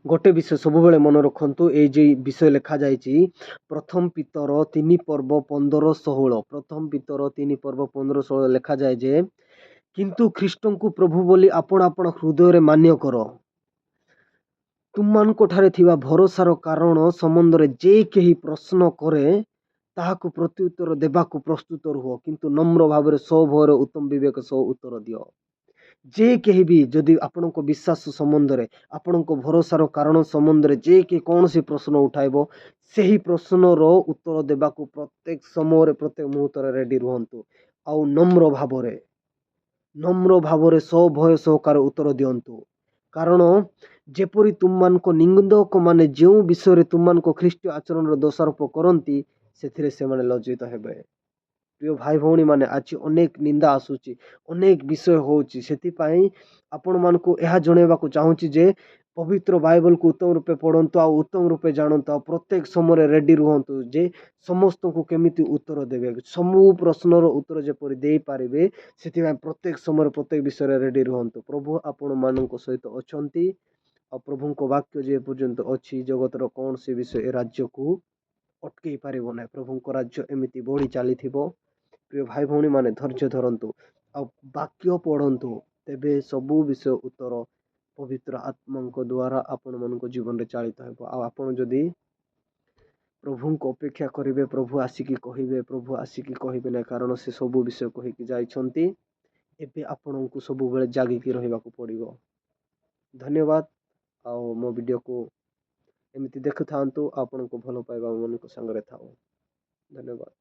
गोटे विषय सबुबले मन रखु ये विषय लिखा जाइए प्रथम पितर 3 पर्व 15-16 प्रथम पितर 3 पर्व 15-16 लिखा जाए जे किंतु ख्रीष्ट को प्रभु बोली आपण आपण हृदय मान्य कर तुम मान थिबा भरोसार कारण संबंध जे कहीं प्रश्न करे ताहाकु प्रत्युत्तर देबाकु प्रस्तुत रुह किंतु नम्र भाव स्वभयर उत्तम विवेक सह उत्तर दियो जे कहीं भी जदि आपण विश्वास संबंध में आपण भरोसार कारण संबंध में जे कि कौन सी प्रश्न उठाइब से ही प्रश्न रो उत्तर देबाकु प्रत्येक समय प्रत्येक मुहूर्त रेडी रुहंतु आउ नम्र भाव स्वभय सहकार उत्तर दिंतु कारण जेपरी तुम मान निंदक माने जो विषय तुम मान ख्रीष्टीय आचरण दोषारोप करती से लज्जित हेबे। प्रिय भाई भौणी माने आज अनेक निंदा आसूची अनेक विषय होची सेतिपाई आपण मानकु यह जणेबाकु चाहूची जे पवित्र बाइबल को उत्तम रूपे पढ़ंतु आ उत्तम रूपे जानतु आ प्रत्येक समय रेडी रुहंतु जे समस्त को केमिति उत्तर देबे समूह प्रश्नर उत्तर जेपरि दे पारिबे सेतिपाई प्रत्येक समय प्रत्येक विषय रेडी रुहंतु। प्रभु आपण मानक सहित अछंती आ प्रभु को वाक्य जे पर्यंत अछि जगतर कौन से विषय राज्य को अटकई पारिबो नै प्रभु को राज्य एमिति बढ़ी चली प्रिय भाई भौणी माने धैर्य धरंतु आ वाक्य पढ़ंतु तेबे सबु विषय उत्तर पवित्र आत्मा द्वारा आपण मन जीवन में चालित हेबो। आपण जदि प्रभु को अपेक्षा करेंगे प्रभु आसिकी कहे ना कारण से सबु विषय कहीकि जाइछंती एबे आपण को सब बेले जागिकी रहिबाकु पड़िबो। धन्यवाद आ मो वीडियो को एमिति देखु थांतु आपण को भलो पाइबा मन को संग रे थाओ। धन्यवाद।